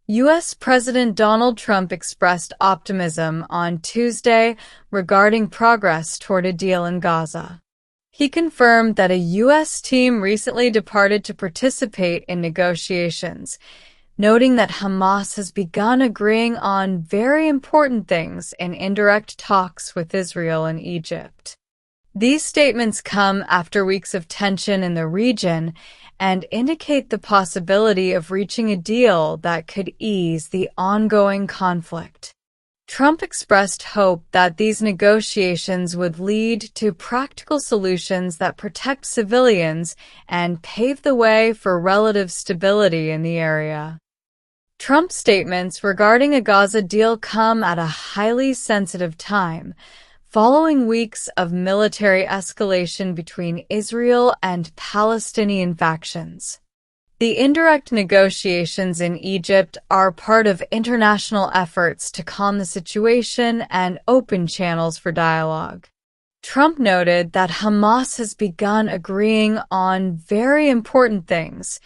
U.S. President Donald Trump expressed optimism on Tuesday regarding progress toward a deal in Gaza. He confirmed that a U.S. team recently departed to participate in negotiations, noting that Hamas has begun agreeing on very important things in indirect talks with Israel and Egypt. These statements come after weeks of tension in the region and indicate the possibility of reaching a deal that could ease the ongoing conflict. Trump expressed hope that these negotiations would lead to practical solutions that protect civilians and pave the way for relative stability in the area. Trump's statements regarding a Gaza deal come at a highly sensitive time, following weeks of military escalation between Israel and Palestinian factions. The indirect negotiations in Egypt are part of international efforts to calm the situation and open channels for dialogue. Trump noted that Hamas has begun agreeing on very important things,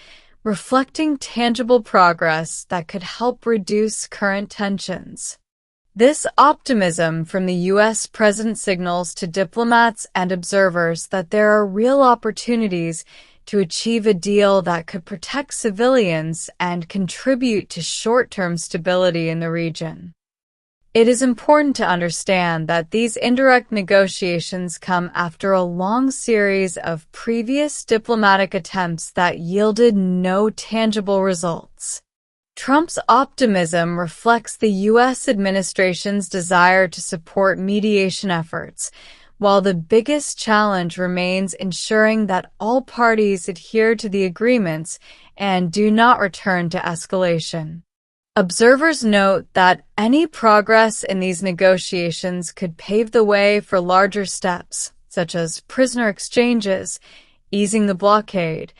reflecting tangible progress that could help reduce current tensions. This optimism from the U.S. president signals to diplomats and observers that there are real opportunities to achieve a deal that could protect civilians and contribute to short-term stability in the region. It is important to understand that these indirect negotiations come after a long series of previous diplomatic attempts that yielded no tangible results. Trump's optimism reflects the U.S. administration's desire to support mediation efforts, while the biggest challenge remains ensuring that all parties adhere to the agreements and do not return to escalation. Observers note that any progress in these negotiations could pave the way for larger steps, such as prisoner exchanges, easing the blockade,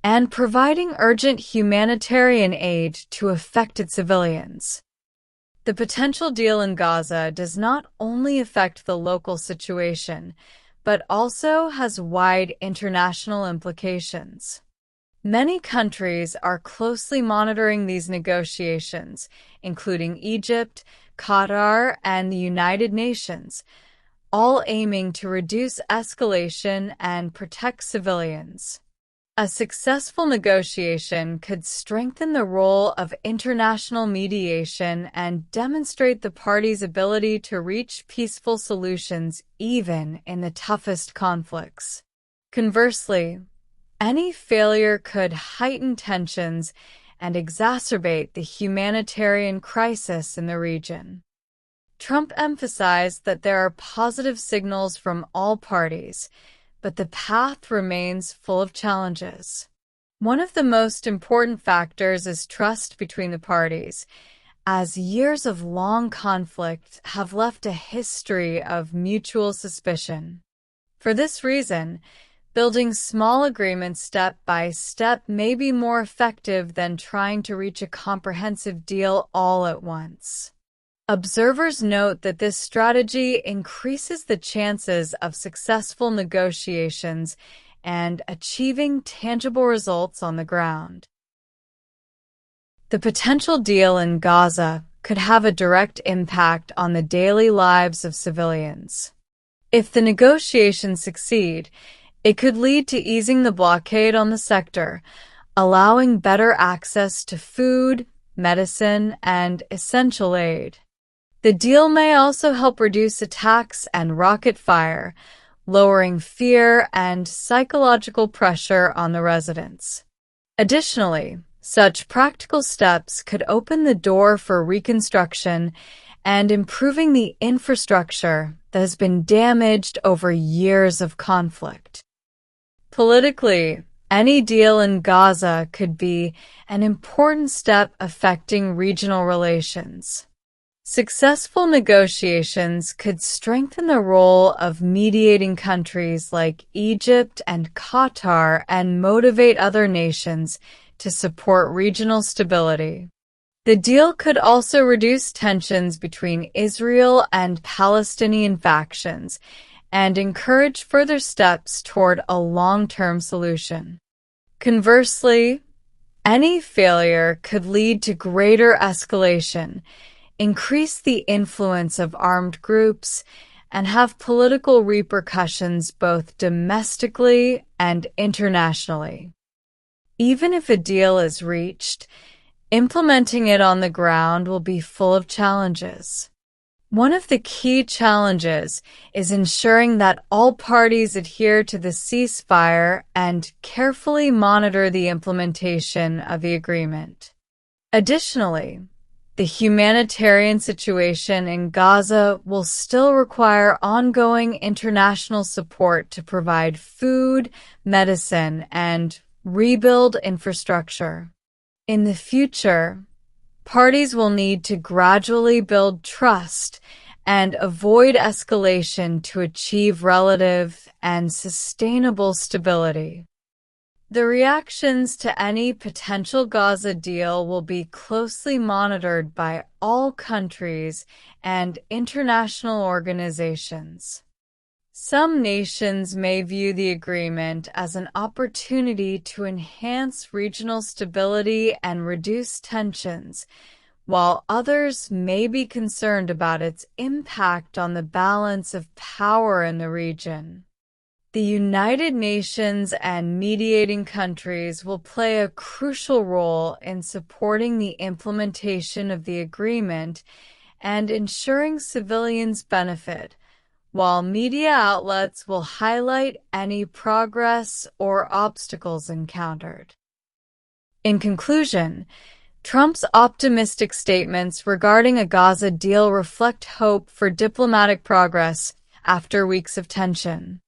and providing urgent humanitarian aid to affected civilians. The potential deal in Gaza does not only affect the local situation, but also has wide international implications. Many countries are closely monitoring these negotiations, including Egypt, Qatar, and the United Nations, all aiming to reduce escalation and protect civilians. A successful negotiation could strengthen the role of international mediation and demonstrate the parties' ability to reach peaceful solutions even in the toughest conflicts. Conversely, any failure could heighten tensions and exacerbate the humanitarian crisis in the region. Trump emphasized that there are positive signals from all parties, but the path remains full of challenges. One of the most important factors is trust between the parties, as years of long conflict have left a history of mutual suspicion. For this reason, building small agreements step by step may be more effective than trying to reach a comprehensive deal all at once. Observers note that this strategy increases the chances of successful negotiations and achieving tangible results on the ground. The potential deal in Gaza could have a direct impact on the daily lives of civilians. If the negotiations succeed, it could lead to easing the blockade on the sector, allowing better access to food, medicine, and essential aid. The deal may also help reduce attacks and rocket fire, lowering fear and psychological pressure on the residents. Additionally, such practical steps could open the door for reconstruction and improving the infrastructure that has been damaged over years of conflict. Politically, any deal in Gaza could be an important step affecting regional relations. Successful negotiations could strengthen the role of mediating countries like Egypt and Qatar and motivate other nations to support regional stability. The deal could also reduce tensions between Israel and Palestinian factions and encourage further steps toward a long-term solution. Conversely, Any failure could lead to greater escalation, increase the influence of armed groups, and have political repercussions both domestically and internationally. Even if a deal is reached, implementing it on the ground will be full of challenges. One of the key challenges is ensuring that all parties adhere to the ceasefire and carefully monitor the implementation of the agreement. Additionally, the humanitarian situation in Gaza will still require ongoing international support to provide food, medicine, and rebuild infrastructure. In the future, parties will need to gradually build trust and avoid escalation to achieve relative and sustainable stability. The reactions to any potential Gaza deal will be closely monitored by all countries and international organizations. Some nations may view the agreement as an opportunity to enhance regional stability and reduce tensions, while others may be concerned about its impact on the balance of power in the region. The United Nations and mediating countries will play a crucial role in supporting the implementation of the agreement and ensuring civilians benefit, while media outlets will highlight any progress or obstacles encountered. In conclusion, Trump's optimistic statements regarding a Gaza deal reflect hope for diplomatic progress after weeks of tension.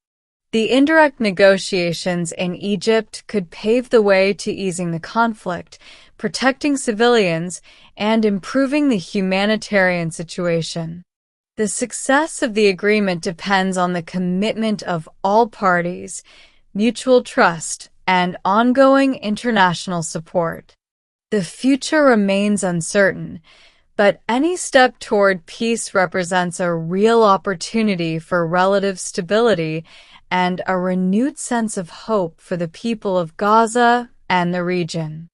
The indirect negotiations in Egypt could pave the way to easing the conflict, protecting civilians, and improving the humanitarian situation. The success of the agreement depends on the commitment of all parties, mutual trust, and ongoing international support. The future remains uncertain, but any step toward peace represents a real opportunity for relative stability and a renewed sense of hope for the people of Gaza and the region.